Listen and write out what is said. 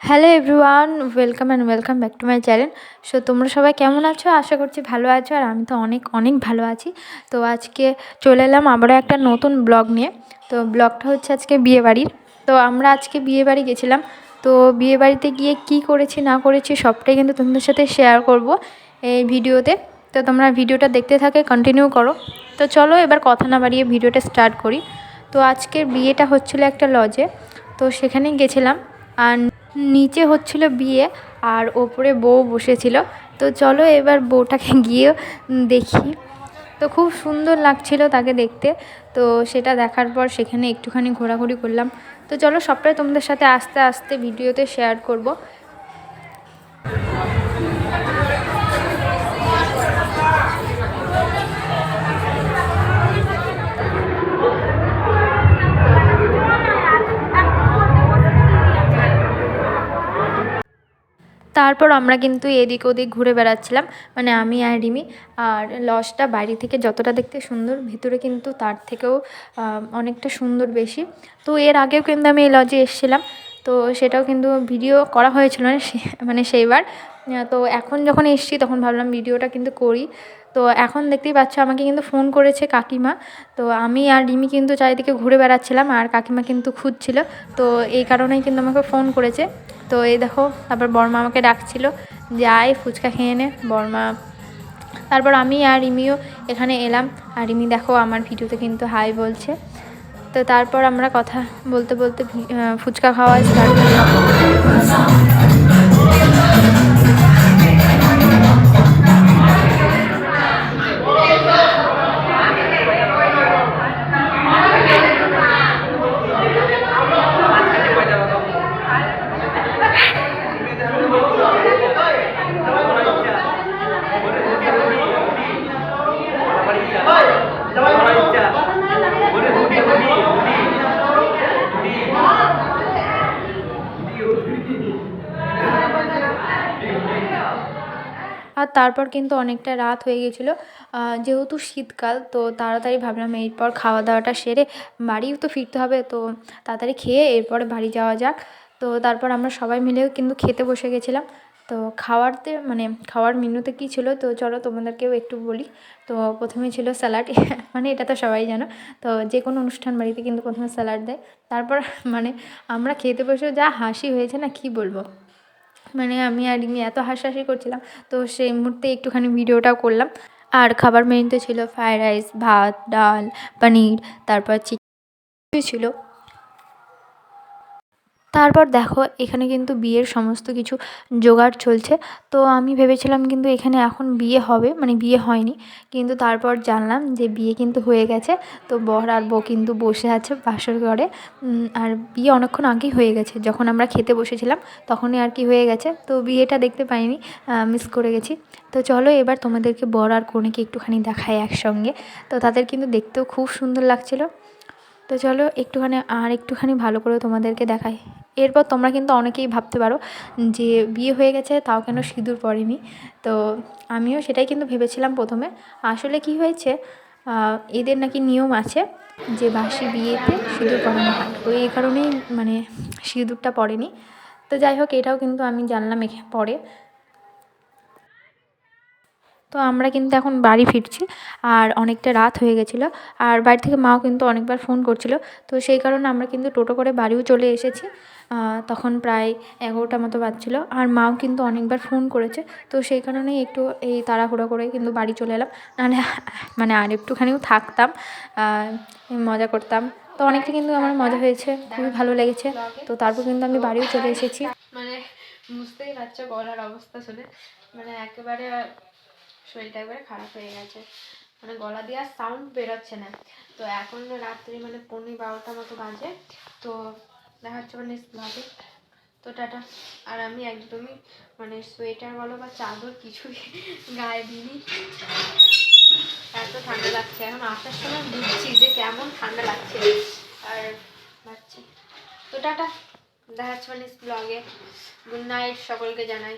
Hello everyone, welcome back to my channel. So তোমরা সবাই কেমন আছো? আশা করছি ভালো আছো, আর আমি তো অনেক অনেক ভালো আছি। তো আজকে চলে এলাম আবারও একটা নতুন ব্লগ নিয়ে। তো ব্লগটা হচ্ছে আজকে বিয়েবাড়ির। তো আমরা আজকে বিয়েবাড়ি গেছিলাম। তো বিয়েবাড়িতে গিয়ে কি করেছি না করেছি সবটাই কিন্তু তোমাদের সাথে শেয়ার করব এই ভিডিওতে। তো তোমরা ভিডিওটা দেখতে থাকে, কন্টিনিউ করো। তো চলো এবার কথা না বাড়িয়ে ভিডিওটা স্টার্ট করি। তো আজকের বিয়েটা হচ্ছিলো একটা লজে, তো সেখানেই গেছিলাম। আর নিচে হচ্ছিল বিয়ে, আর ওপরে বউ বসেছিল। তো চলো এবার বউটাকে গিয়ে দেখি। তো খুব সুন্দর লাগছিল তাকে দেখতে। তো সেটা দেখার পর সেখানে একটুখানি ঘোরাঘুরি করলাম। তো চলো সবটাই তোমাদের সাথে আস্তে আস্তে ভিডিওতে শেয়ার করব। তারপর আমরা কিন্তু এদিক ওদিক ঘুরে বেড়াচ্ছিলাম, মানে আমি আর রিমি। আর লজটা বাইরে থেকে যতটা দেখতে সুন্দর, ভিতরে কিন্তু তার থেকেও অনেকটা সুন্দর বেশি। তো এর আগেও কিন্তু আমি এই লজে এসেছিলাম, তো সেটাও কিন্তু ভিডিও করা হয়েছিল না মানে সেইবার। তো এখন যখন এসেছি তখন ভাবলাম ভিডিওটা কিন্তু করি। তো এখন দেখতেই পাচ্ছ আমাকে কিন্তু ফোন করেছে কাকিমা। তো আমি আর রিমি কিন্তু চারিদিকে ঘুরে বেড়াচ্ছিলাম, আর কাকিমা কিন্তু খুঁজছিল। তো এই কারণেই কিন্তু আমাকে ফোন করেছে। তো এই দেখো, তারপর বড়মা আমাকে ডাকছিল যে আয় ফুচকা খেয়ে নে বড়মা। তারপর আমি আর রিমিও এখানে এলাম, আর রিমি দেখো আমার ভিডিওতে কিন্তু হাই বলছে। তো তারপর আমরা কথা বলতে বলতে ফুচকা খাওয়া স্টার্ট করলাম। আর তারপর কিন্তু অনেকটা রাত হয়ে গেছিলো। যেহেতু শীতকাল, তো তাড়াতাড়ি ভাবলাম এরপর খাওয়া দাওয়াটা সেরে বাড়িও তো ফিরতে হবে, তো তাড়াতাড়ি খেয়ে এরপরে বাড়ি যাওয়া যাক। তো তারপর আমরা সবাই মিলেও কিন্তু খেতে বসে গেছিলাম। তো খাওয়ারতে মানে খাওয়ার মেনুতে কী ছিল, তো চলো তোমাদেরকেও একটু বলি। তো প্রথমে ছিল স্যালাড মানে এটা তো সবাই জানো। তো যে কোনো অনুষ্ঠান বাড়িতে কিন্তু প্রথমে স্যালাড দেয়। তারপর মানে আমরা খেতে বসেও যা হাসি হয়েছে না, কি বলবো। মানে আমি আর রিমি এত হাসাহাসি করছিলাম, তো সেই মুহূর্তে একটুখানি ভিডিওটাও করলাম। আর খাবার মেনুতে ছিল ফ্রায়েড রাইস, ভাত, ডাল, পনির, তারপর চিকেন ছিল। তারপর দেখো এখানে কিন্তু বিয়ের সমস্ত কিছু জোগাড় চলছে। তো আমি ভেবেছিলাম কিন্তু এখানে এখন বিয়ে হবে, মানে বিয়ে হয়নি। কিন্তু তারপর জানলাম যে বিয়ে কিন্তু হয়ে গেছে। তো বর আর বউ কিন্তু বসে আছে বাসর ঘরে। আর বিয়ে অনেকক্ষণ আগেই হয়ে গেছে, যখন আমরা খেতে বসেছিলাম তখনই আর কি হয়ে গেছে। তো বিয়েটা দেখতে পাইনি, মিস করে গেছি। তো চলো এবার তোমাদেরকে বর আর কনেকে একটুখানি দেখাই একসঙ্গে। তো তাদের কিন্তু দেখতেও খুব সুন্দর লাগছিলো। তো চলো একটুখানি ভালো করে তোমাদেরকে দেখাই। এরপর তোমরা কিন্তু অনেকেই ভাবতে পারো যে বিয়ে হয়ে গেছে তাও কেন সিঁদুর পরেনি। তো আমিও সেটাই কিন্তু ভেবেছিলাম প্রথমে। আসলে কি হয়েছে, এদের নাকি নিয়ম আছে যে বাসি বিয়েতে সিঁদুর পরানো হয়, তো এই কারণেই মানে সিঁদুরটা পরেনি। তো যাই হোক, এটাও কিন্তু আমি জানলাম পরে। তো আমরা কিন্তু এখন বাড়ি ফিরছি, আর অনেকটা রাত হয়ে গেছিলো। আর বাড়ি থেকে মাও কিন্তু অনেকবার ফোন করছিল। তো সেই কারণে আমরা কিন্তু টোটো করে বাড়িও চলে এসেছি। তখন প্রায় 11টা মতো বাজছিলো, আর মাও কিন্তু অনেকবার ফোন করেছে। তো সেই কারণেই একটু এই তাড়াহুড়ো করে কিন্তু বাড়ি চলে এলাম। নাহলে মানে আর একটুখানিও থাকতাম, মজা করতাম। তো অনেকটা কিন্তু আমার মজা হয়েছে, খুবই ভালো লেগেছে। তো তারপর কিন্তু আমি বাড়িও চলে এসেছি। মানে বুঝতেই পারছো গলার অবস্থা শুনে, মানে একেবারে শরীরটা একবারে খারাপ হয়ে গেছে, মানে গলা দিয়ে আর সাউন্ড বেরোচ্ছে না। তো এখন রাত্রি মানে 11:30 মতো বাজে। তো দেখা হচ্ছে মানে ব্লগে। তো টাটা। আর আমি একদমই মানে সোয়েটার বলো বা চাদর কিছুই গায়ে দিইনি, এত ঠান্ডা লাগছে। এখন আসার সময় বুঝছি যে কেমন ঠান্ডা লাগছে। আর লাগছে। তো টাটা, দেখা হচ্ছে মানে ব্লগে। গুড নাইট সকলকে জানাই।